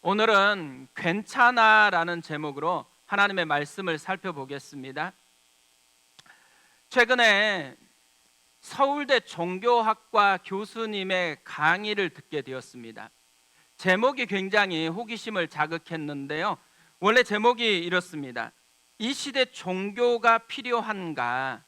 오늘은 괜찮아라는 제목으로 하나님의 말씀을 살펴보겠습니다. 최근에 서울대 종교학과 교수님의 강의를 듣게 되었습니다. 제목이 굉장히 호기심을 자극했는데요. 원래 제목이 이렇습니다. 이 시대 종교가 필요한가?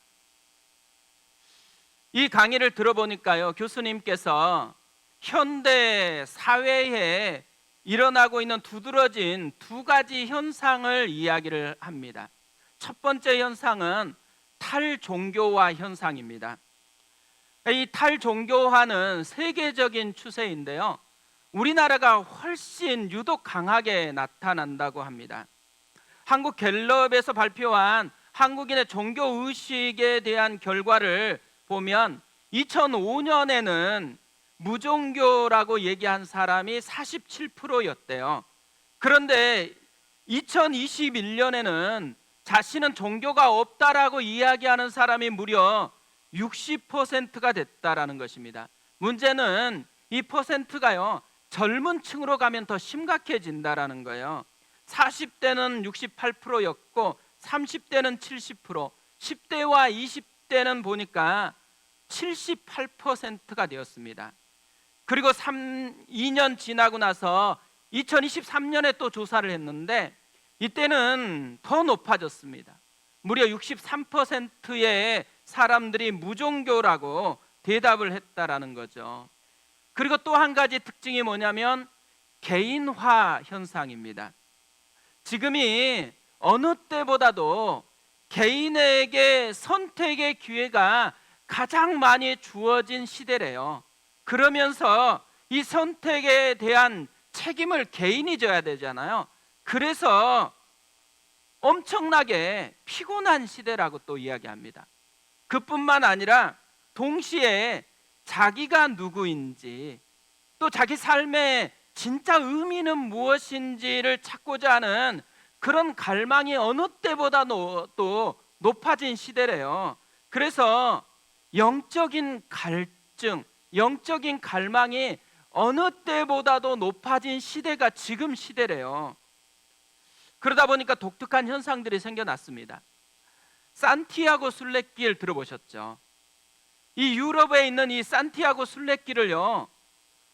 이 강의를 들어보니까요, 교수님께서 현대 사회에 일어나고 있는 두드러진 두 가지 현상을 이야기를 합니다. 첫 번째 현상은 탈종교화 현상입니다. 이 탈종교화는 세계적인 추세인데요, 우리나라가 훨씬 유독 강하게 나타난다고 합니다. 한국갤럽에서 발표한 한국인의 종교의식에 대한 결과를 보면 2005년에는 무종교라고 얘기한 사람이 47%였대요. 그런데 2021년에는 자신은 종교가 없다라고 이야기하는 사람이 무려 60%가 됐다라는 것입니다. 문제는 이 퍼센트가요, 젊은 층으로 가면 더 심각해진다라는 거예요. 40대는 68%였고 30대는 70%, 10대와 20대는 보니까 78%가 되었습니다. 그리고 2년 지나고 나서 2023년에 또 조사를 했는데 이때는 더 높아졌습니다. 무려 63%의 사람들이 무종교라고 대답을 했다라는 거죠. 그리고 또 한 가지 특징이 뭐냐면 개인화 현상입니다. 지금이 어느 때보다도 개인에게 선택의 기회가 가장 많이 주어진 시대래요. 그러면서 이 선택에 대한 책임을 개인이 져야 되잖아요. 그래서 엄청나게 피곤한 시대라고 또 이야기합니다. 그뿐만 아니라 동시에 자기가 누구인지, 또 자기 삶의 진짜 의미는 무엇인지를 찾고자 하는 그런 갈망이 어느 때보다도 높아진 시대래요. 그래서 영적인 갈증, 영적인 갈망이 어느 때보다도 높아진 시대가 지금 시대래요. 그러다 보니까 독특한 현상들이 생겨났습니다. 산티아고 순례길 들어보셨죠? 이 유럽에 있는 이 산티아고 순례길을요,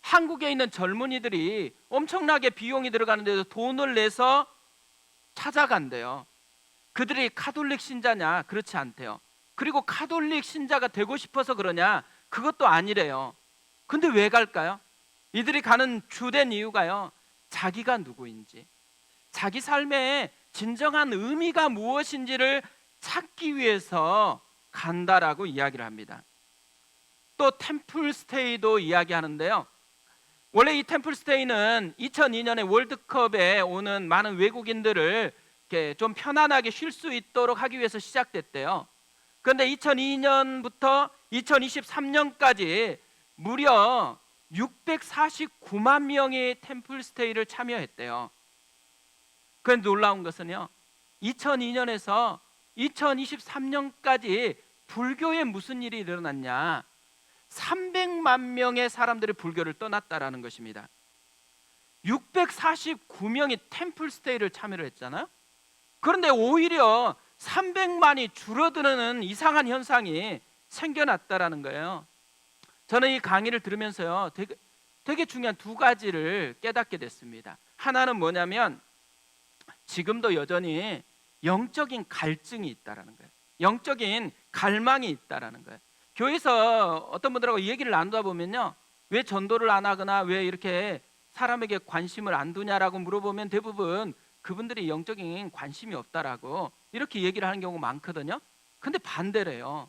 한국에 있는 젊은이들이 엄청나게 비용이 들어가는데도 돈을 내서 찾아간대요. 그들이 카톨릭 신자냐? 그렇지 않대요. 그리고 카톨릭 신자가 되고 싶어서 그러냐? 그것도 아니래요. 근데 왜 갈까요? 이들이 가는 주된 이유가요, 자기가 누구인지, 자기 삶의 진정한 의미가 무엇인지를 찾기 위해서 간다라고 이야기를 합니다. 또 템플스테이도 이야기하는데요, 원래 이 템플스테이는 2002년에 월드컵에 오는 많은 외국인들을 이렇게 좀 편안하게 쉴 수 있도록 하기 위해서 시작됐대요. 그런데 2002년부터 2023년까지 무려 649만 명이 템플스테이를 참여했대요. 그런데 놀라운 것은요, 2002년에서 2023년까지 불교에 무슨 일이 일어났냐? 300만 명의 사람들이 불교를 떠났다라는 것입니다. 649명이 템플스테이를 참여를 했잖아요. 그런데 오히려 300만이 줄어드는 이상한 현상이 생겨났다라는 거예요. 저는 이 강의를 들으면서요, 되게 중요한 두 가지를 깨닫게 됐습니다. 하나는 뭐냐면 지금도 여전히 영적인 갈증이 있다라는 거예요. 영적인 갈망이 있다라는 거예요. 교회에서 어떤 분들하고 이 얘기를 나누다 보면요, 왜 전도를 안 하거나 왜 이렇게 사람에게 관심을 안 두냐라고 물어보면 대부분 그분들이 영적인 관심이 없다라고 이렇게 얘기를 하는 경우가 많거든요. 근데 반대래요.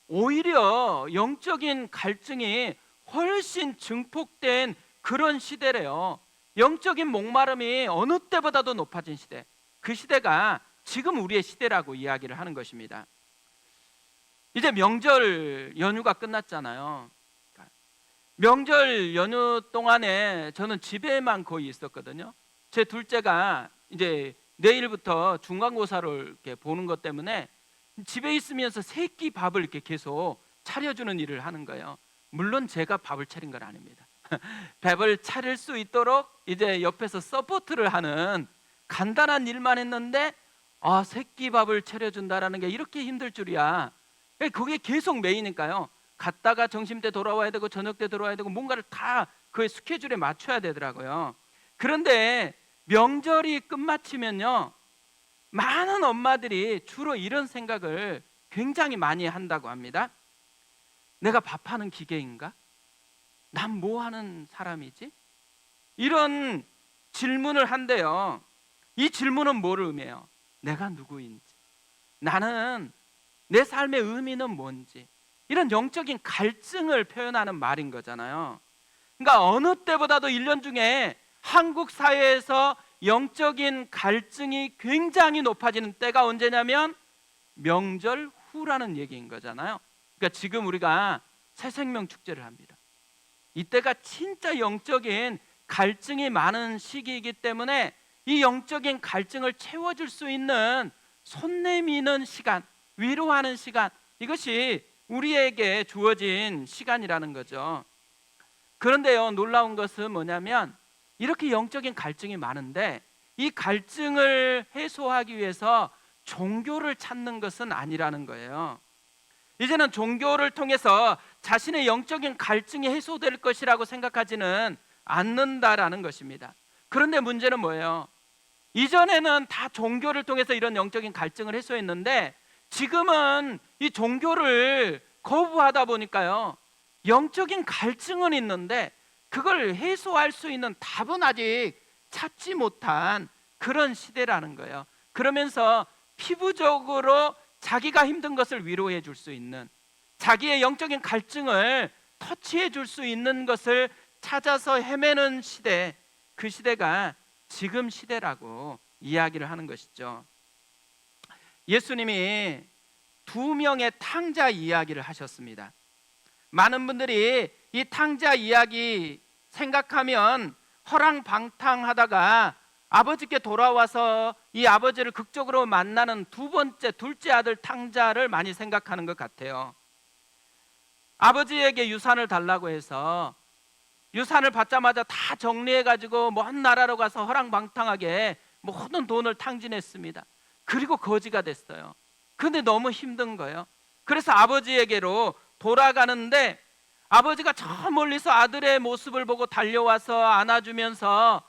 오히려 영적인 갈증이 훨씬 증폭된 그런 시대래요. 영적인 목마름이 어느 때보다도 높아진 시대, 그 시대가 지금 우리의 시대라고 이야기를 하는 것입니다. 이제 명절 연휴가 끝났잖아요. 명절 연휴 동안에 저는 집에만 거의 있었거든요. 제 둘째가 이제 내일부터 중간고사를 이렇게 보는 것 때문에 집에 있으면서 세 끼 밥을 이렇게 계속 차려주는 일을 하는 거예요. 물론 제가 밥을 차린 건 아닙니다. 밥을 차릴 수 있도록 이제 옆에서 서포트를 하는 간단한 일만 했는데 새끼 밥을 차려준다라는 게 이렇게 힘들 줄이야. 그게 계속 메이니까요. 갔다가 점심때 돌아와야 되고 저녁 때 돌아와야 되고 뭔가를 다 그 스케줄에 맞춰야 되더라고요. 그런데 명절이 끝마치면요, 많은 엄마들이 주로 이런 생각을 굉장히 많이 한다고 합니다. 내가 밥하는 기계인가? 난 뭐 하는 사람이지? 이런 질문을 한대요. 이 질문은 뭐를 의미해요? 내가 누구인지, 나는 내 삶의 의미는 뭔지, 이런 영적인 갈증을 표현하는 말인 거잖아요. 그러니까 어느 때보다도 1년 중에 한국 사회에서 영적인 갈증이 굉장히 높아지는 때가 언제냐면 명절 후라는 얘기인 거잖아요. 그러니까 지금 우리가 새생명 축제를 합니다. 이때가 진짜 영적인 갈증이 많은 시기이기 때문에 이 영적인 갈증을 채워줄 수 있는 손 내미는 시간, 위로하는 시간, 이것이 우리에게 주어진 시간이라는 거죠. 그런데요, 놀라운 것은 뭐냐면 이렇게 영적인 갈증이 많은데 이 갈증을 해소하기 위해서 종교를 찾는 것은 아니라는 거예요. 이제는 종교를 통해서 자신의 영적인 갈증이 해소될 것이라고 생각하지는 않는다라는 것입니다. 그런데 문제는 뭐예요? 이전에는 다 종교를 통해서 이런 영적인 갈증을 해소했는데 지금은 이 종교를 거부하다 보니까요, 영적인 갈증은 있는데 그걸 해소할 수 있는 답은 아직 찾지 못한 그런 시대라는 거예요. 그러면서 피부적으로 자기가 힘든 것을 위로해 줄 수 있는, 자기의 영적인 갈증을 터치해 줄 수 있는 것을 찾아서 헤매는 시대, 그 시대가 지금 시대라고 이야기를 하는 것이죠. 예수님이 2명의 탕자 이야기를 하셨습니다. 많은 분들이 이 탕자 이야기 생각하면 허랑방탕하다가 아버지께 돌아와서 이 아버지를 극적으로 만나는 둘째 아들 탕자를 많이 생각하는 것 같아요. 아버지에게 유산을 달라고 해서 유산을 받자마자 다 정리해가지고 먼 나라로 가서 허랑방탕하게 모든 돈을 탕진했습니다. 그리고 거지가 됐어요. 근데 너무 힘든 거예요. 그래서 아버지에게로 돌아가는데 아버지가 저 멀리서 아들의 모습을 보고 달려와서 안아주면서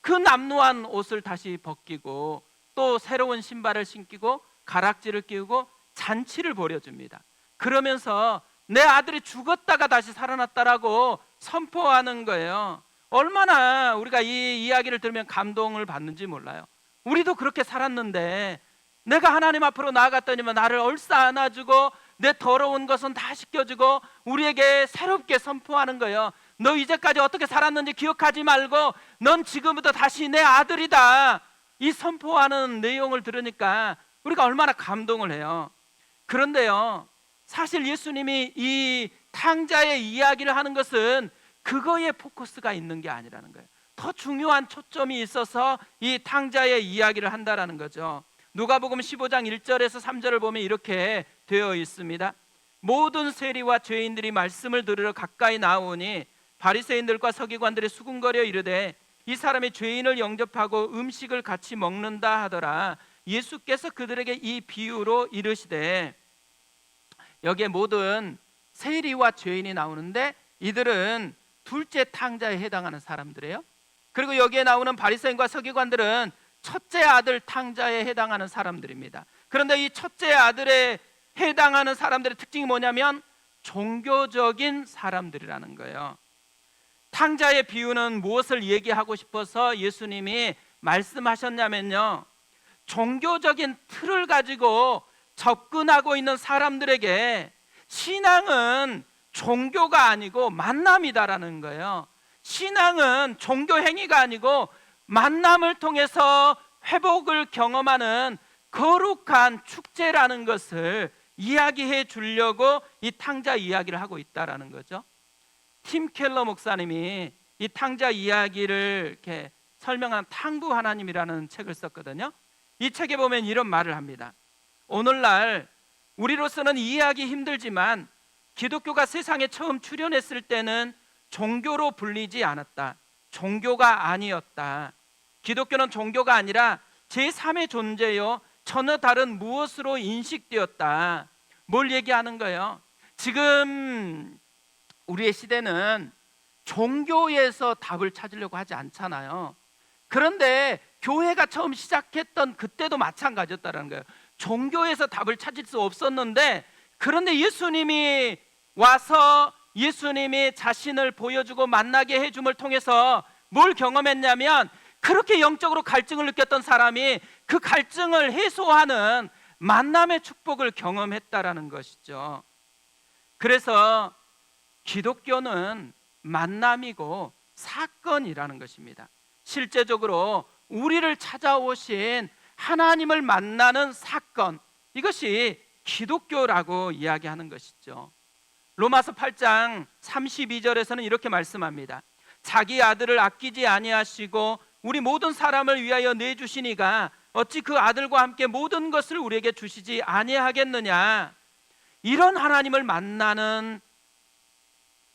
그 남루한 옷을 다시 벗기고 또 새로운 신발을 신기고 가락지를 끼우고 잔치를 벌여줍니다. 그러면서 내 아들이 죽었다가 다시 살아났다라고 선포하는 거예요. 얼마나 우리가 이 이야기를 들으면 감동을 받는지 몰라요. 우리도 그렇게 살았는데 내가 하나님 앞으로 나아갔더니만 나를 얼싸 안아주고 내 더러운 것은 다 씻겨주고 우리에게 새롭게 선포하는 거예요. 너 이제까지 어떻게 살았는지 기억하지 말고 넌 지금부터 다시 내 아들이다, 이 선포하는 내용을 들으니까 우리가 얼마나 감동을 해요. 그런데요, 사실 예수님이 이 탕자의 이야기를 하는 것은 그거에 포커스가 있는 게 아니라는 거예요. 더 중요한 초점이 있어서 이 탕자의 이야기를 한다라는 거죠. 누가복음 15장 1절에서 3절을 보면 이렇게 되어 있습니다. 모든 세리와 죄인들이 말씀을 들으러 가까이 나오니 바리새인들과 서기관들이 수군거려 이르되 이 사람이 죄인을 영접하고 음식을 같이 먹는다 하더라. 예수께서 그들에게 이 비유로 이르시되, 여기에 모든 세리와 죄인이 나오는데 이들은 둘째 탕자에 해당하는 사람들이에요. 그리고 여기에 나오는 바리새인과 서기관들은 첫째 아들 탕자에 해당하는 사람들입니다. 그런데 이 첫째 아들에 해당하는 사람들의 특징이 뭐냐면 종교적인 사람들이라는 거예요. 탕자의 비유는 무엇을 얘기하고 싶어서 예수님이 말씀하셨냐면요, 종교적인 틀을 가지고 접근하고 있는 사람들에게 신앙은 종교가 아니고 만남이다라는 거예요. 신앙은 종교 행위가 아니고 만남을 통해서 회복을 경험하는 거룩한 축제라는 것을 이야기해 주려고 이 탕자 이야기를 하고 있다라는 거죠. 팀 켈러 목사님이 이 탕자 이야기를 이렇게 설명한 탕부 하나님이라는 책을 썼거든요. 이 책에 보면 이런 말을 합니다. 오늘날 우리로서는 이해하기 힘들지만 기독교가 세상에 처음 출현했을 때는 종교로 불리지 않았다. 종교가 아니었다. 기독교는 종교가 아니라 제3의 존재요, 전혀 다른 무엇으로 인식되었다. 뭘 얘기하는 거예요? 지금 우리의 시대는 종교에서 답을 찾으려고 하지 않잖아요. 그런데 교회가 처음 시작했던 그때도 마찬가지였다는 거예요. 종교에서 답을 찾을 수 없었는데, 그런데 예수님이 와서 예수님이 자신을 보여주고 만나게 해줌을 통해서 뭘 경험했냐면, 그렇게 영적으로 갈증을 느꼈던 사람이 그 갈증을 해소하는 만남의 축복을 경험했다라는 것이죠. 그래서 기독교는 만남이고 사건이라는 것입니다. 실제적으로 우리를 찾아오신 하나님을 만나는 사건, 이것이 기독교라고 이야기하는 것이죠. 로마서 8장 32절에서는 이렇게 말씀합니다. 자기 아들을 아끼지 아니하시고 우리 모든 사람을 위하여 내주시니가 어찌 그 아들과 함께 모든 것을 우리에게 주시지 아니하겠느냐. 이런 하나님을 만나는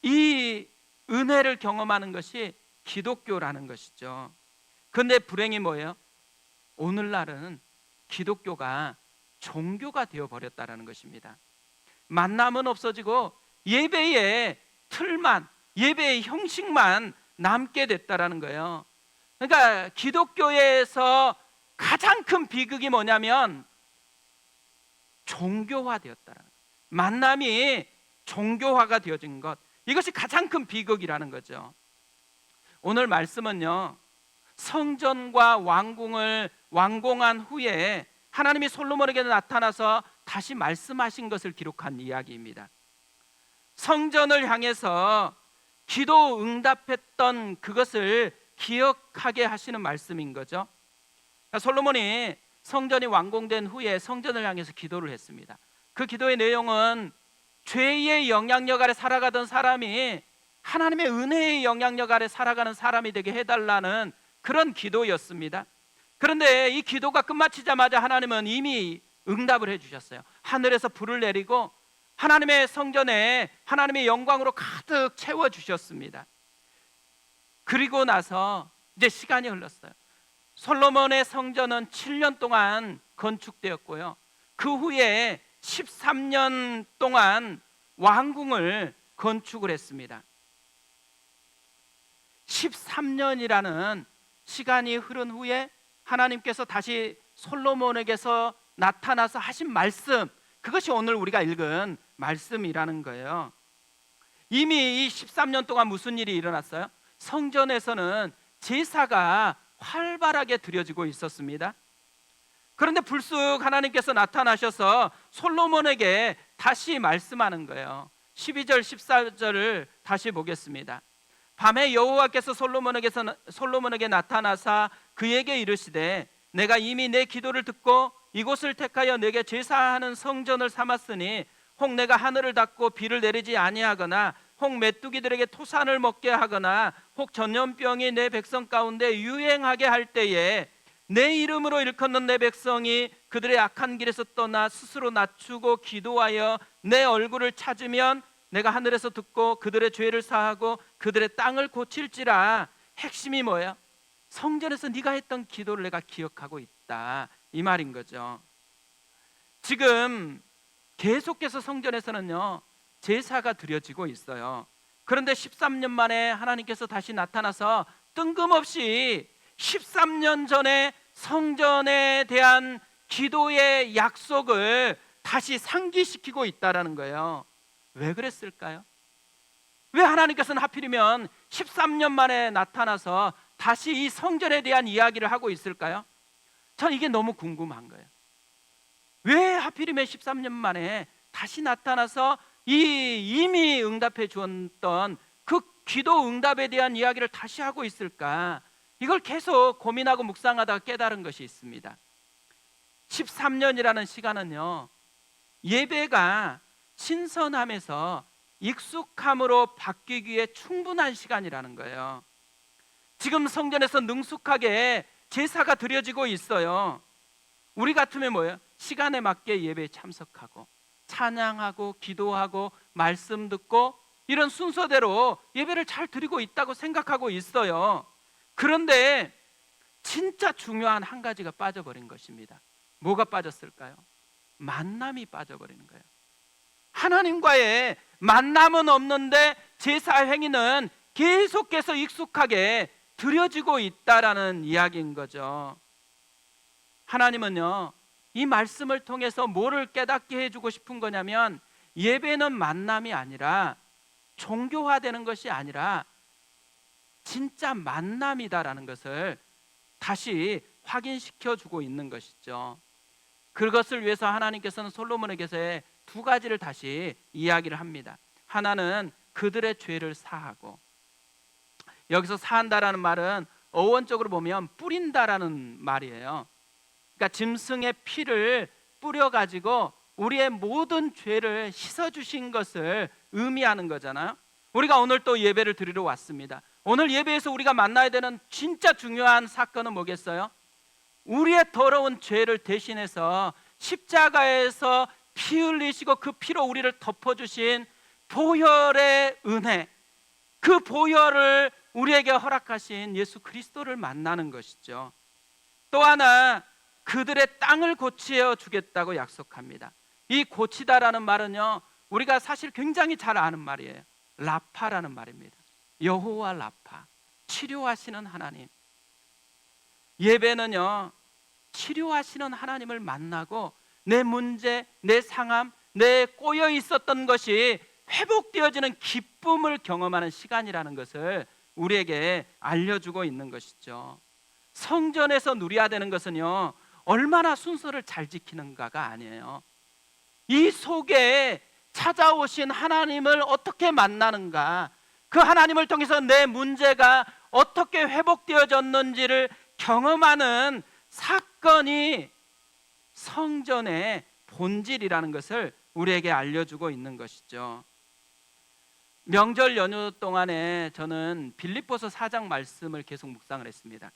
이 은혜를 경험하는 것이 기독교라는 것이죠. 근데 불행이 뭐예요? 오늘날은 기독교가 종교가 되어버렸다는 것입니다. 만남은 없어지고 예배의 틀만, 예배의 형식만 남게 됐다는 거예요. 그러니까 기독교에서 가장 큰 비극이 뭐냐면 종교화되었다는 거예요. 만남이 종교화가 되어진 것, 이것이 가장 큰 비극이라는 거죠. 오늘 말씀은요, 성전과 왕궁을 완공한 후에 하나님이 솔로몬에게 나타나서 다시 말씀하신 것을 기록한 이야기입니다. 성전을 향해서 기도 응답했던 그것을 기억하게 하시는 말씀인 거죠. 솔로몬이 성전이 완공된 후에 성전을 향해서 기도를 했습니다. 그 기도의 내용은 죄의 영향력 아래 살아가던 사람이 하나님의 은혜의 영향력 아래 살아가는 사람이 되게 해달라는 그런 기도였습니다. 그런데 이 기도가 끝마치자마자 하나님은 이미 응답을 해주셨어요. 하늘에서 불을 내리고 하나님의 성전에 하나님의 영광으로 가득 채워주셨습니다. 그리고 나서 이제 시간이 흘렀어요. 솔로몬의 성전은 7년 동안 건축되었고요, 그 후에 13년 동안 왕궁을 건축을 했습니다. 13년이라는 시간이 흐른 후에 하나님께서 다시 솔로몬에게서 나타나서 하신 말씀, 그것이 오늘 우리가 읽은 말씀이라는 거예요. 이미 이 13년 동안 무슨 일이 일어났어요? 성전에서는 제사가 활발하게 드려지고 있었습니다. 그런데 불쑥 하나님께서 나타나셔서 솔로몬에게 다시 말씀하는 거예요. 12절 14절을 다시 보겠습니다. 밤에 여호와께서 솔로몬에게 나타나사 그에게 이르시되 내가 이미 내 기도를 듣고 이곳을 택하여 내게 제사하는 성전을 삼았으니 혹 내가 하늘을 닫고 비를 내리지 아니하거나 혹 메뚜기들에게 토산을 먹게 하거나 혹 전염병이 내 백성 가운데 유행하게 할 때에 내 이름으로 일컫는 내 백성이 그들의 악한 길에서 떠나 스스로 낮추고 기도하여 내 얼굴을 찾으면 내가 하늘에서 듣고 그들의 죄를 사하고 그들의 땅을 고칠지라. 핵심이 뭐예요? 성전에서 네가 했던 기도를 내가 기억하고 있다, 이 말인 거죠. 지금 계속해서 성전에서는요 제사가 드려지고 있어요. 그런데 13년 만에 하나님께서 다시 나타나서 뜬금없이 13년 전에 성전에 대한 기도의 약속을 다시 상기시키고 있다는 거예요. 왜 그랬을까요? 왜 하나님께서는 하필이면 13년 만에 나타나서 다시 이 성전에 대한 이야기를 하고 있을까요? 전 이게 너무 궁금한 거예요. 왜 하필이면 13년 만에 다시 나타나서 이미 응답해 주었던 그 기도 응답에 대한 이야기를 다시 하고 있을까? 이걸 계속 고민하고 묵상하다가 깨달은 것이 있습니다. 13년이라는 시간은요 예배가 신선함에서 익숙함으로 바뀌기 위해 충분한 시간이라는 거예요. 지금 성전에서 능숙하게 제사가 드려지고 있어요. 우리 같으면 뭐예요? 시간에 맞게 예배에 참석하고 찬양하고 기도하고 말씀 듣고 이런 순서대로 예배를 잘 드리고 있다고 생각하고 있어요. 그런데 진짜 중요한 한 가지가 빠져버린 것입니다. 뭐가 빠졌을까요? 만남이 빠져버리는 거예요. 하나님과의 만남은 없는데 제사 행위는 계속해서 익숙하게 드려지고 있다라는 이야기인 거죠. 하나님은요, 이 말씀을 통해서 뭐를 깨닫게 해주고 싶은 거냐면, 예배는 만남이 아니라, 종교화되는 것이 아니라 진짜 만남이다라는 것을 다시 확인시켜 주고 있는 것이죠. 그것을 위해서 하나님께서는 솔로몬에게서 두 가지를 다시 이야기를 합니다. 하나는 그들의 죄를 사하고, 여기서 사한다라는 말은 어원적으로 보면 뿌린다라는 말이에요. 그러니까 짐승의 피를 뿌려가지고 우리의 모든 죄를 씻어주신 것을 의미하는 거잖아요. 우리가 오늘 또 예배를 드리러 왔습니다. 오늘 예배에서 우리가 만나야 되는 진짜 중요한 사건은 뭐겠어요? 우리의 더러운 죄를 대신해서 십자가에서 피 흘리시고 그 피로 우리를 덮어주신 보혈의 은혜, 그 보혈을 우리에게 허락하신 예수 그리스도를 만나는 것이죠. 또 하나, 그들의 땅을 고치어 주겠다고 약속합니다. 이 고치다라는 말은요, 우리가 사실 굉장히 잘 아는 말이에요. 라파라는 말입니다. 여호와 라파, 치료하시는 하나님. 예배는요, 치료하시는 하나님을 만나고 내 문제, 내 상함, 내 꼬여 있었던 것이 회복되어지는 기쁨을 경험하는 시간이라는 것을 우리에게 알려주고 있는 것이죠. 성전에서 누려야 되는 것은요, 얼마나 순서를 잘 지키는가가 아니에요. 이 속에 찾아오신 하나님을 어떻게 만나는가, 그 하나님을 통해서 내 문제가 어떻게 회복되어졌는지를 경험하는 사건이 성전의 본질이라는 것을 우리에게 알려주고 있는 것이죠. 명절 연휴 동안에 저는 빌립보서 4장 말씀을 계속 묵상을 했습니다.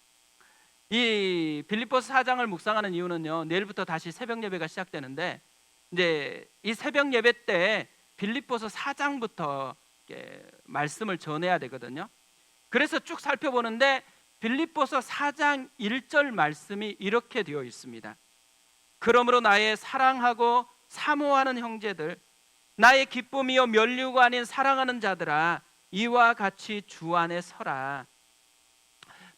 이 빌립보서 4장을 묵상하는 이유는요, 내일부터 다시 새벽 예배가 시작되는데, 이제 이 새벽 예배 때 빌립보서 4장부터 말씀을 전해야 되거든요. 그래서 쭉 살펴보는데 빌립보서 4장 1절 말씀이 이렇게 되어 있습니다. 그러므로 나의 사랑하고 사모하는 형제들, 나의 기쁨이요 면류가 아닌 사랑하는 자들아, 이와 같이 주 안에 서라.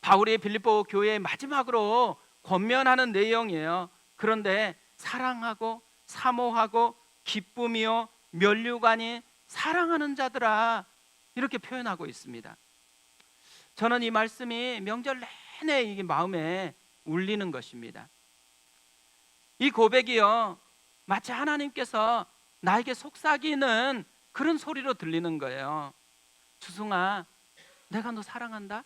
바울이 빌립보 교회의 마지막으로 권면하는 내용이에요. 그런데 사랑하고 사모하고 기쁨이요 면류가 아닌 사랑하는 자들아, 이렇게 표현하고 있습니다. 저는 이 말씀이 명절 내내 이게 마음에 울리는 것입니다. 이 고백이요, 마치 하나님께서 나에게 속삭이는 그런 소리로 들리는 거예요. 주승아, 내가 너 사랑한다.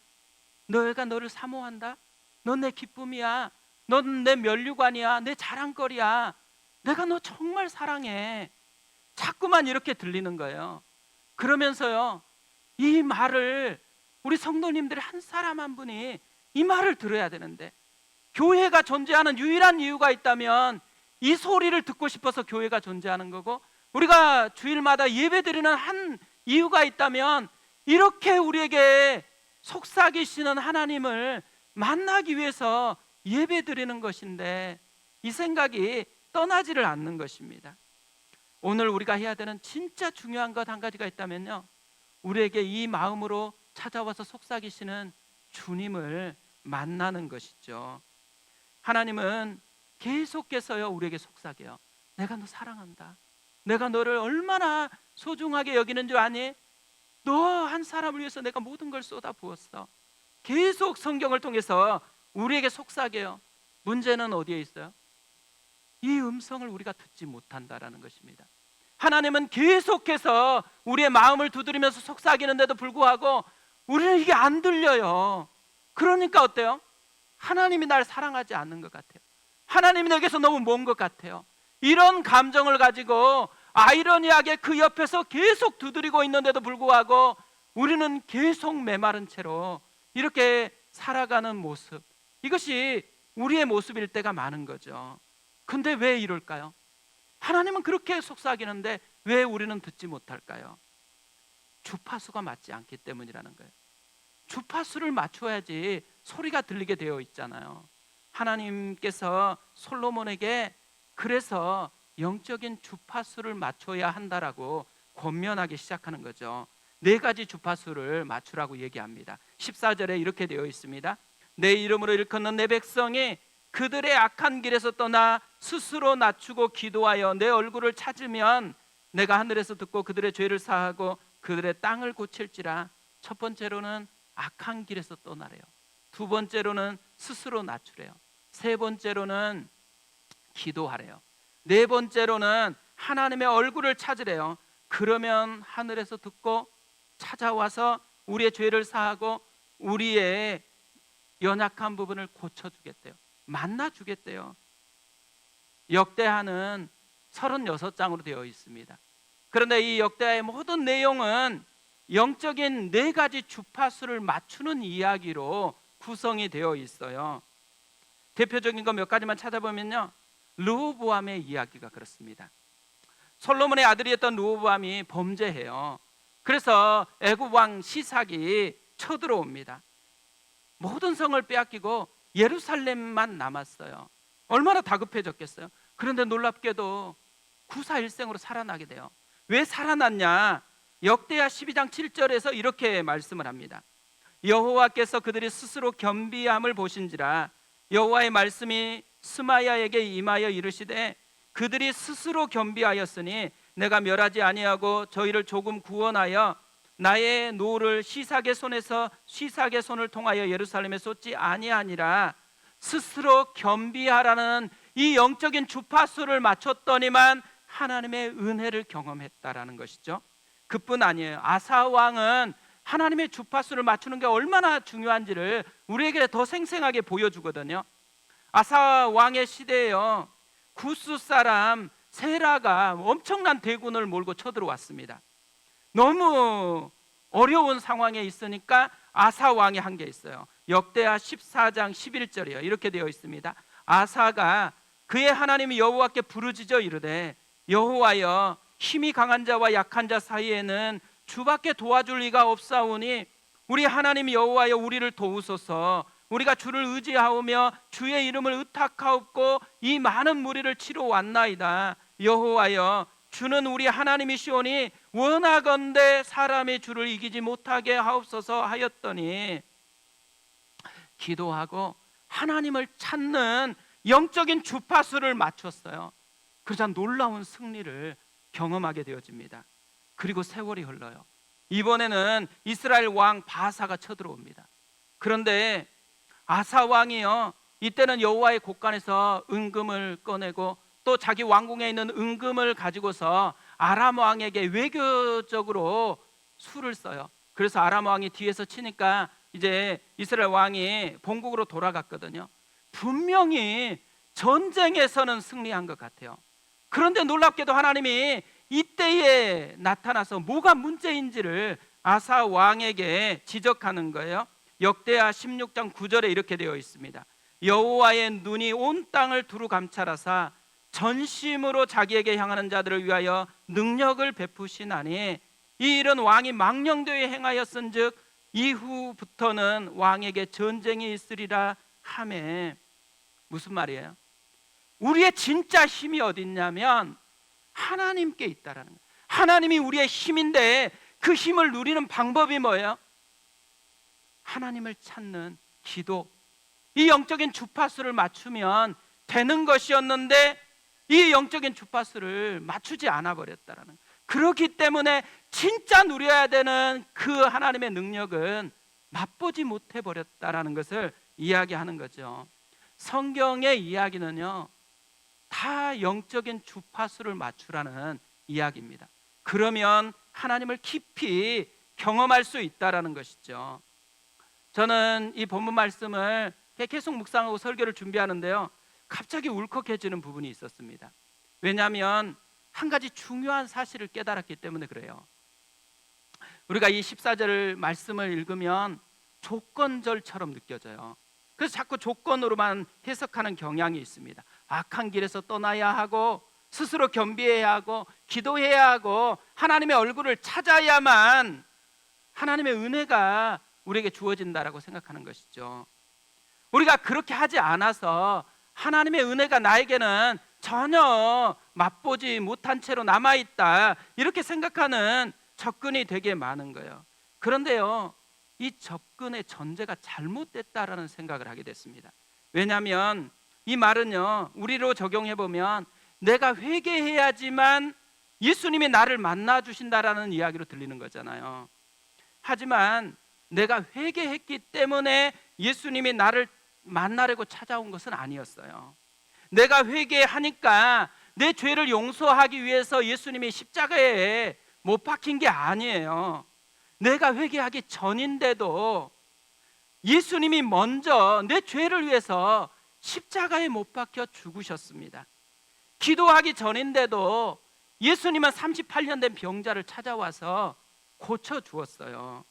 내가 너를 사모한다. 넌 내 기쁨이야. 넌 내 면류관이야. 내 자랑거리야. 내가 너 정말 사랑해. 자꾸만 이렇게 들리는 거예요. 그러면서요, 이 말을 우리 성도님들의 한 사람 한 분이 이 말을 들어야 되는데, 교회가 존재하는 유일한 이유가 있다면 이 소리를 듣고 싶어서 교회가 존재하는 거고, 우리가 주일마다 예배드리는 한 이유가 있다면 이렇게 우리에게 속삭이시는 하나님을 만나기 위해서 예배드리는 것인데, 이 생각이 떠나지를 않는 것입니다. 오늘 우리가 해야 되는 진짜 중요한 것 한 가지가 있다면요, 우리에게 이 마음으로 찾아와서 속삭이시는 주님을 만나는 것이죠. 하나님은 계속해서요 우리에게 속삭여요. 내가 너 사랑한다. 내가 너를 얼마나 소중하게 여기는 줄 아니? 너 한 사람을 위해서 내가 모든 걸 쏟아 부었어. 계속 성경을 통해서 우리에게 속삭여요. 문제는 어디에 있어요? 이 음성을 우리가 듣지 못한다라는 것입니다. 하나님은 계속해서 우리의 마음을 두드리면서 속삭이는데도 불구하고 우리는 이게 안 들려요. 그러니까 어때요? 하나님이 날 사랑하지 않는 것 같아요. 하나님이 내게서 너무 먼 것 같아요. 이런 감정을 가지고 아이러니하게 그 옆에서 계속 두드리고 있는데도 불구하고 우리는 계속 메마른 채로 이렇게 살아가는 모습, 이것이 우리의 모습일 때가 많은 거죠. 근데 왜 이럴까요? 하나님은 그렇게 속삭이는데 왜 우리는 듣지 못할까요? 주파수가 맞지 않기 때문이라는 거예요. 주파수를 맞춰야지 소리가 들리게 되어 있잖아요. 하나님께서 솔로몬에게 그래서 영적인 주파수를 맞춰야 한다라고 권면하기 시작하는 거죠. 4가지 주파수를 맞추라고 얘기합니다. 14절에 이렇게 되어 있습니다. 내 이름으로 일컫는 내 백성이 그들의 악한 길에서 떠나 스스로 낮추고 기도하여 내 얼굴을 찾으면 내가 하늘에서 듣고 그들의 죄를 사하고 그들의 땅을 고칠지라. 첫 번째로는 악한 길에서 떠나래요. 두 번째로는 스스로 낮추래요. 세 번째로는 기도하래요. 네 번째로는 하나님의 얼굴을 찾으래요. 그러면 하늘에서 듣고 찾아와서 우리의 죄를 사하고 우리의 연약한 부분을 고쳐주겠대요. 만나주겠대요. 역대하는 36장으로 되어 있습니다. 그런데 이 역대하의 모든 내용은 영적인 4가지 주파수를 맞추는 이야기로 구성이 되어 있어요. 대표적인 거 몇 가지만 찾아보면요, 르호보암의 이야기가 그렇습니다. 솔로몬의 아들이었던 르호보암이 범죄해요. 그래서 애굽 왕 시삭이 쳐들어옵니다. 모든 성을 빼앗기고 예루살렘만 남았어요. 얼마나 다급해졌겠어요. 그런데 놀랍게도 구사일생으로 살아나게 돼요. 왜 살아났냐? 역대하 12장 7절에서 이렇게 말씀을 합니다. 여호와께서 그들이 스스로 겸비함을 보신지라. 여호와의 말씀이 스마야에게 임하여 이르시되 그들이 스스로 겸비하였으니 내가 멸하지 아니하고 저희를 조금 구원하여 나의 노를 시삭의 손을 통하여 예루살렘에 쏟지 아니하니라. 스스로 겸비하라는 이 영적인 주파수를 맞췄더니만 하나님의 은혜를 경험했다라는 것이죠. 그뿐 아니에요. 아사 왕은 하나님의 주파수를 맞추는 게 얼마나 중요한지를 우리에게 더 생생하게 보여주거든요. 아사 왕의 시대에요, 구스 사람 세라가 엄청난 대군을 몰고 쳐들어왔습니다. 너무 어려운 상황에 있으니까 아사 왕이 한 게 있어요. 역대하 14장 11절이에요. 이렇게 되어 있습니다. 아사가 그의 하나님 여호와께 부르짖어 이르되 여호와여, 힘이 강한 자와 약한 자 사이에는 주밖에 도와줄 리가 없사오니 우리 하나님 여호와여, 우리를 도우소서. 우리가 주를 의지하오며 주의 이름을 의탁하옵고 이 많은 무리를 치러 왔나이다. 여호와여, 주는 우리 하나님이시오니 원하건대 사람이 주를 이기지 못하게 하옵소서 하였더니 기도하고 하나님을 찾는 영적인 주파수를 맞췄어요. 그러자 놀라운 승리를 경험하게 되어집니다. 그리고 세월이 흘러요. 이번에는 이스라엘 왕 바사가 쳐들어옵니다. 그런데 아사 왕이요, 이때는 여호와의 곳간에서 은금을 꺼내고 또 자기 왕궁에 있는 은금을 가지고서 아람 왕에게 외교적으로 수를 써요. 그래서 아람 왕이 뒤에서 치니까 이제 이스라엘 왕이 본국으로 돌아갔거든요. 분명히 전쟁에서는 승리한 것 같아요. 그런데 놀랍게도 하나님이 이때에 나타나서 뭐가 문제인지를 아사 왕에게 지적하는 거예요. 역대하 16장 9절에 이렇게 되어 있습니다. 여호와의 눈이 온 땅을 두루 감찰하사 전심으로 자기에게 향하는 자들을 위하여 능력을 베푸시나니 이 일은 왕이 망령되이 행하였은즉 이후부터는 왕에게 전쟁이 있으리라 하매. 무슨 말이에요? 우리의 진짜 힘이 어디 있냐면 하나님께 있다라는 거예요. 하나님이 우리의 힘인데 그 힘을 누리는 방법이 뭐예요? 하나님을 찾는 기도. 이 영적인 주파수를 맞추면 되는 것이었는데 이 영적인 주파수를 맞추지 않아 버렸다라는 거예요. 그렇기 때문에 진짜 누려야 되는 그 하나님의 능력은 맛보지 못해 버렸다라는 것을 이야기하는 거죠. 성경의 이야기는요, 다 영적인 주파수를 맞추라는 이야기입니다. 그러면 하나님을 깊이 경험할 수 있다라는 것이죠. 저는 이 본문 말씀을 계속 묵상하고 설교를 준비하는데요, 갑자기 울컥해지는 부분이 있었습니다. 왜냐하면 한 가지 중요한 사실을 깨달았기 때문에 그래요. 우리가 이 14절 말씀을 읽으면 조건절처럼 느껴져요. 그래서 자꾸 조건으로만 해석하는 경향이 있습니다. 악한 길에서 떠나야 하고 스스로 겸비해야 하고 기도해야 하고 하나님의 얼굴을 찾아야만 하나님의 은혜가 우리에게 주어진다라고 생각하는 것이죠. 우리가 그렇게 하지 않아서 하나님의 은혜가 나에게는 전혀 맛보지 못한 채로 남아있다, 이렇게 생각하는 접근이 되게 많은 거예요. 그런데요, 이 접근의 전제가 잘못됐다라는 생각을 하게 됐습니다. 왜냐하면 이 말은요, 우리로 적용해 보면 내가 회개해야지만 예수님이 나를 만나 주신다라는 이야기로 들리는 거잖아요. 하지만 내가 회개했기 때문에 예수님이 나를 만나려고 찾아온 것은 아니었어요. 내가 회개하니까 내 죄를 용서하기 위해서 예수님이 십자가에 못 박힌 게 아니에요. 내가 회개하기 전인데도 예수님이 먼저 내 죄를 위해서 십자가에 못 박혀 죽으셨습니다. 기도하기 전인데도 예수님은 38년 된 병자를 찾아와서 고쳐 주었어요.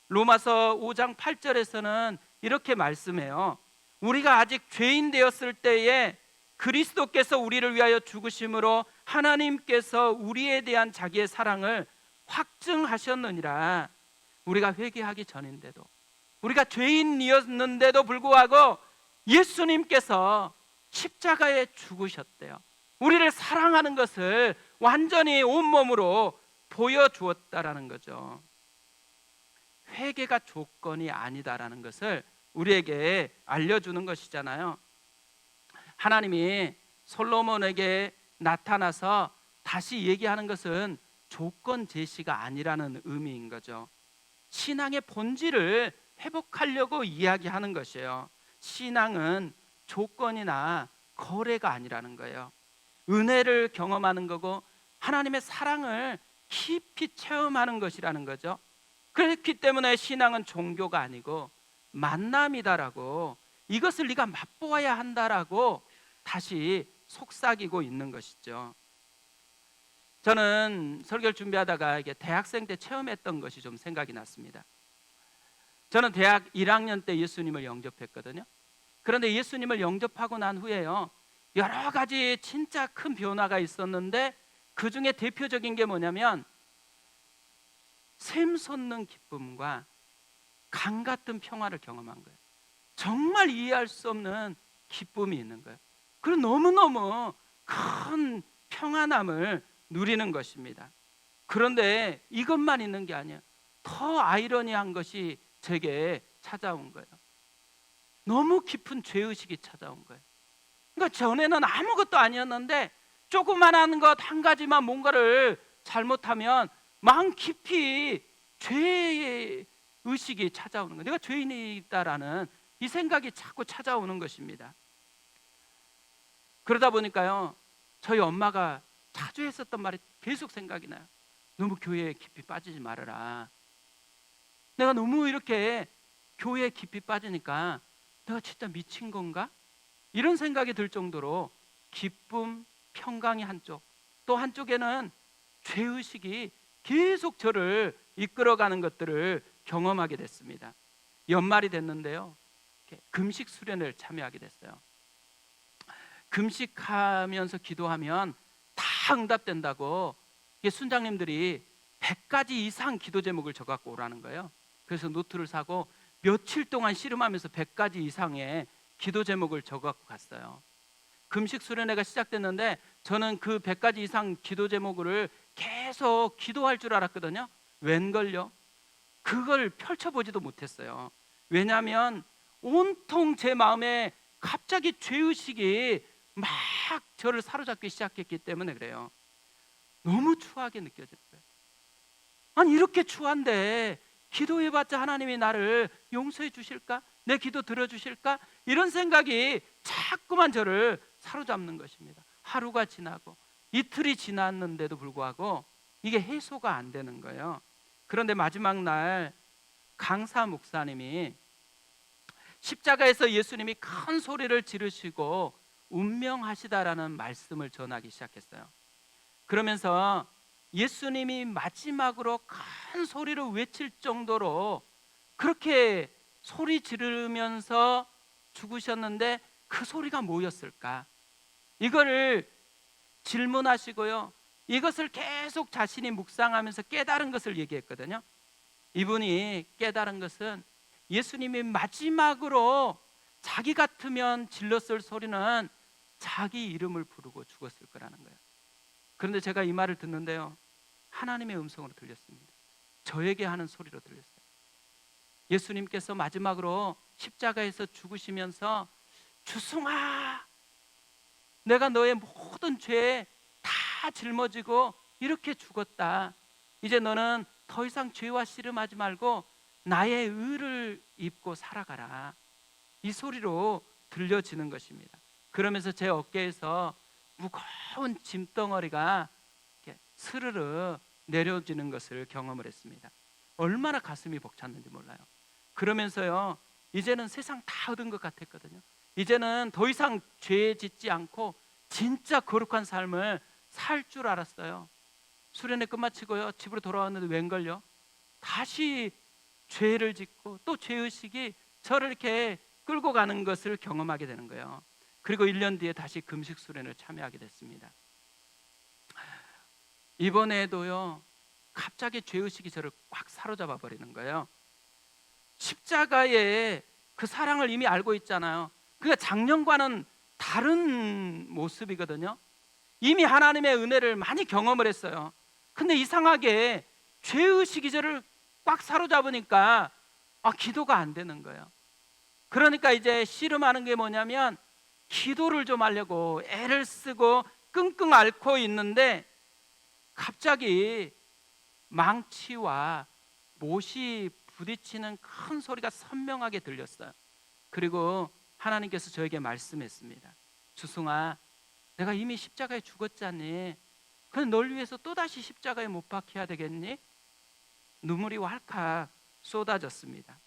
로마서 5장 8절에서는 이렇게 말씀해요. 우리가 아직 죄인 되었을 때에 그리스도께서 우리를 위하여 죽으심으로 하나님께서 우리에 대한 자기의 사랑을 확증하셨느니라. 우리가 회개하기 전인데도, 우리가 죄인이었는데도 불구하고 예수님께서 십자가에 죽으셨대요. 우리를 사랑하는 것을 완전히 온몸으로 보여주었다라는 거죠. 회개가 조건이 아니다라는 것을 우리에게 알려주는 것이잖아요. 하나님이 솔로몬에게 나타나서 다시 얘기하는 것은 조건 제시가 아니라는 의미인 거죠. 신앙의 본질을 회복하려고 이야기하는 것이에요. 신앙은 조건이나 거래가 아니라는 거예요. 은혜를 경험하는 거고 하나님의 사랑을 깊이 체험하는 것이라는 거죠. 그렇기 때문에 신앙은 종교가 아니고 만남이다라고, 이것을 네가 맛보아야 한다라고 다시 속삭이고 있는 것이죠. 저는 설교를 준비하다가 이게 대학생 때 체험했던 것이 좀 생각이 났습니다. 저는 대학 1학년 때 예수님을 영접했거든요. 그런데 예수님을 영접하고 난 후에요, 여러 가지 진짜 큰 변화가 있었는데 그 중에 대표적인 게 뭐냐면 샘솟는 기쁨과 강 같은 평화를 경험한 거예요. 정말 이해할 수 없는 기쁨이 있는 거예요. 그리고 너무너무 큰 평안함을 누리는 것입니다. 그런데 이것만 있는 게 아니에요. 더 아이러니한 것이 제게 찾아온 거예요. 너무 깊은 죄의식이 찾아온 거예요. 그러니까 전에는 아무것도 아니었는데 조그만한 것 한 가지만 뭔가를 잘못하면 마음 깊이 죄의 의식이 찾아오는 거예요. 내가 죄인이다라는 이 생각이 자꾸 찾아오는 것입니다. 그러다 보니까요, 저희 엄마가 자주 했었던 말이 계속 생각이 나요. 너무 교회에 깊이 빠지지 말아라. 내가 너무 이렇게 교회에 깊이 빠지니까 내가 진짜 미친 건가? 이런 생각이 들 정도로 기쁨, 평강이 한쪽, 또 한쪽에는 죄의식이 계속 저를 이끌어가는 것들을 경험하게 됐습니다. 연말이 됐는데요, 금식 수련회를 참여하게 됐어요. 금식하면서 기도하면 다 응답된다고 순장님들이 100가지 이상 기도 제목을 적어갖고 오라는 거예요. 그래서 노트를 사고 며칠 동안 씨름하면서 100가지 이상의 기도 제목을 적어갖고 갔어요. 금식 수련회가 시작됐는데 저는 그 100가지 이상 기도 제목을 계속 기도할 줄 알았거든요. 웬걸요? 그걸 펼쳐보지도 못했어요. 왜냐하면 온통 제 마음에 갑자기 죄의식이 막 저를 사로잡기 시작했기 때문에 그래요. 너무 추하게 느껴졌어요. 아니, 이렇게 추한데 기도해봤자 하나님이 나를 용서해 주실까? 내 기도 들어주실까? 이런 생각이 자꾸만 저를 사로잡는 것입니다. 하루가 지나고 이틀이 지났는데도 불구하고 이게 해소가 안 되는 거예요. 그런데 마지막 날 강사 목사님이 십자가에서 예수님이 큰 소리를 지르시고 운명하시다라는 말씀을 전하기 시작했어요. 그러면서 예수님이 마지막으로 큰 소리로 외칠 정도로 그렇게 소리 지르면서 죽으셨는데 그 소리가 뭐였을까? 이거를 질문하시고요, 이것을 계속 자신이 묵상하면서 깨달은 것을 얘기했거든요. 이분이 깨달은 것은 예수님이 마지막으로 자기 같으면 질렀을 소리는 자기 이름을 부르고 죽었을 거라는 거예요. 그런데 제가 이 말을 듣는데요, 하나님의 음성으로 들렸습니다. 저에게 하는 소리로 들렸어요. 예수님께서 마지막으로 십자가에서 죽으시면서 주승아, 내가 너의 모든 죄에 다 짊어지고 이렇게 죽었다. 이제 너는 더 이상 죄와 씨름하지 말고 나의 의를 입고 살아가라. 이 소리로 들려지는 것입니다. 그러면서 제 어깨에서 무거운 짐덩어리가 이렇게 스르르 내려지는 것을 경험을 했습니다. 얼마나 가슴이 벅찼는지 몰라요. 그러면서요, 이제는 세상 다 얻은 것 같았거든요. 이제는 더 이상 죄 짓지 않고 진짜 거룩한 삶을 살 줄 알았어요. 수련회 끝마치고요, 집으로 돌아왔는데 웬걸요, 다시 죄를 짓고 또 죄의식이 저를 이렇게 끌고 가는 것을 경험하게 되는 거예요. 그리고 1년 뒤에 다시 금식 수련을 참여하게 됐습니다. 이번에도요, 갑자기 죄의식이 저를 꽉 사로잡아 버리는 거예요. 십자가의 그 사랑을 이미 알고 있잖아요. 그러니까 작년과는 다른 모습이거든요. 이미 하나님의 은혜를 많이 경험을 했어요. 근데 이상하게 죄의식이 저를 꽉 사로잡으니까 기도가 안 되는 거예요. 그러니까 이제 씨름하는 게 뭐냐면, 기도를 좀 하려고 애를 쓰고 끙끙 앓고 있는데 갑자기 망치와 못이 부딪히는 큰 소리가 선명하게 들렸어요. 그리고 하나님께서 저에게 말씀했습니다. 주승아, 내가 이미 십자가에 죽었잖니. 그럼 널 위해서 또다시 십자가에 못 박혀야 되겠니? 눈물이 왈칵 쏟아졌습니다.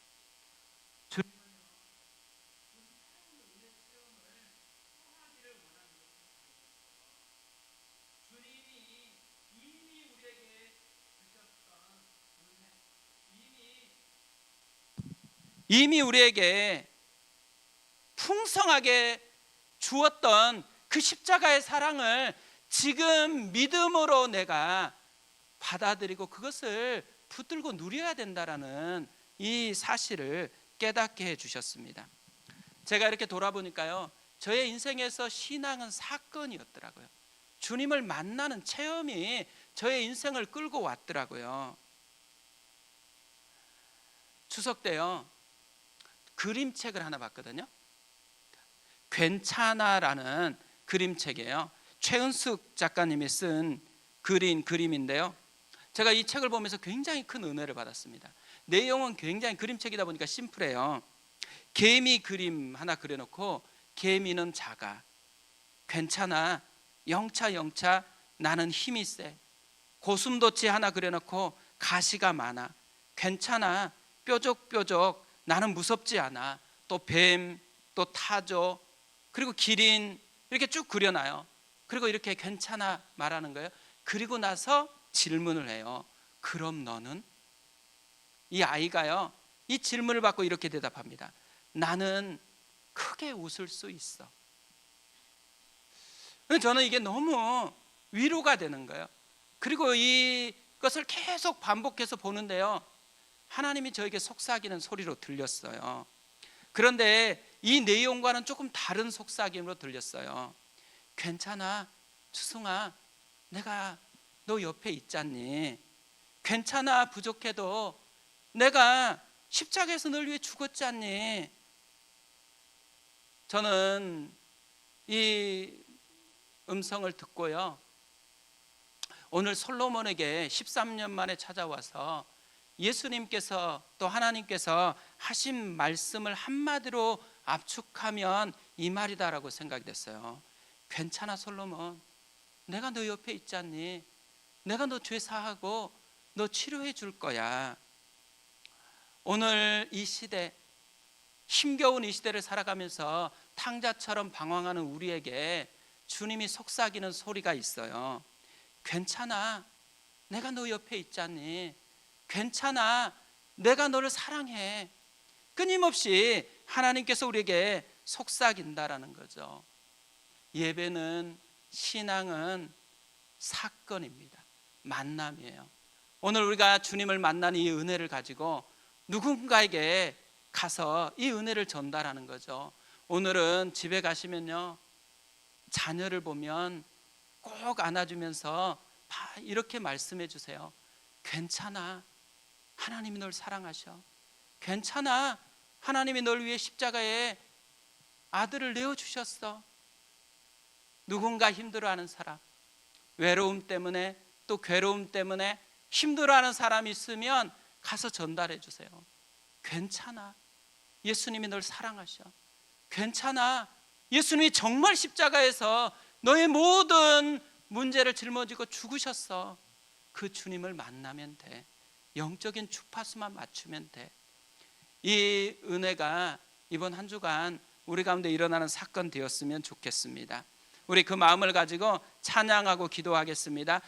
이미 우리에게 풍성하게 주었던 그 십자가의 사랑을 지금 믿음으로 내가 받아들이고 그것을 붙들고 누려야 된다라는 이 사실을 깨닫게 해주셨습니다. 제가 이렇게 돌아보니까요, 저의 인생에서 신앙은 사건이었더라고요. 주님을 만나는 체험이 저의 인생을 끌고 왔더라고요. 추석 때요, 그림책을 하나 봤거든요. 괜찮아라는 그림책이에요. 최은숙 작가님이 쓴 그림인데요. 제가 이 책을 보면서 굉장히 큰 은혜를 받았습니다. 내용은 굉장히, 그림책이다 보니까 심플해요. 개미 그림 하나 그려놓고, 개미는 작아, 괜찮아, 영차 나는 힘이 세. 고슴도치 하나 그려놓고, 가시가 많아, 괜찮아, 뾰족뾰족 나는 무섭지 않아. 또 뱀, 또 타조, 그리고 기린, 이렇게 쭉 그려놔요. 그리고 이렇게 괜찮아 말하는 거예요. 그리고 나서 질문을 해요. 그럼 너는? 이 아이가요, 이 질문을 받고 이렇게 대답합니다. 나는 크게 웃을 수 있어. 저는 이게 너무 위로가 되는 거예요. 그리고 이것을 계속 반복해서 보는데요, 하나님이 저에게 속삭이는 소리로 들렸어요. 그런데 이 내용과는 조금 다른 속삭임으로 들렸어요. 괜찮아, 주승아, 내가 너 옆에 있잖니. 괜찮아, 부족해도 내가 십자가에서 널 위해 죽었잖니. 저는 이 음성을 듣고요, 오늘 솔로몬에게 13년 만에 찾아와서 예수님께서 또 하나님께서 하신 말씀을 한마디로 압축하면 이 말이다라고 생각이 됐어요. 괜찮아 솔로몬, 내가 너 옆에 있잖니. 내가 너 죄 사하고 너 치료해 줄 거야. 오늘 이 시대, 힘겨운 이 시대를 살아가면서 탕자처럼 방황하는 우리에게 주님이 속삭이는 소리가 있어요. 괜찮아, 내가 너 옆에 있잖니. 괜찮아, 내가 너를 사랑해. 끊임없이 하나님께서 우리에게 속삭인다라는 거죠. 예배는, 신앙은 사건입니다. 만남이에요. 오늘 우리가 주님을 만나는 이 은혜를 가지고 누군가에게 가서 이 은혜를 전달하는 거죠. 오늘은 집에 가시면요, 자녀를 보면 꼭 안아주면서 이렇게 말씀해 주세요. 괜찮아, 하나님이 널 사랑하셔. 괜찮아, 하나님이 널 위해 십자가에 아들을 내어주셨어. 누군가 힘들어하는 사람, 외로움 때문에 또 괴로움 때문에 힘들어하는 사람이 있으면 가서 전달해 주세요. 괜찮아, 예수님이 널 사랑하셔. 괜찮아, 예수님이 정말 십자가에서 너의 모든 문제를 짊어지고 죽으셨어. 그 주님을 만나면 돼. 영적인 주파수만 맞추면 돼. 이 은혜가 이번 한 주간 우리 가운데 일어나는 사건 되었으면 좋겠습니다. 우리 그 마음을 가지고 찬양하고 기도하겠습니다.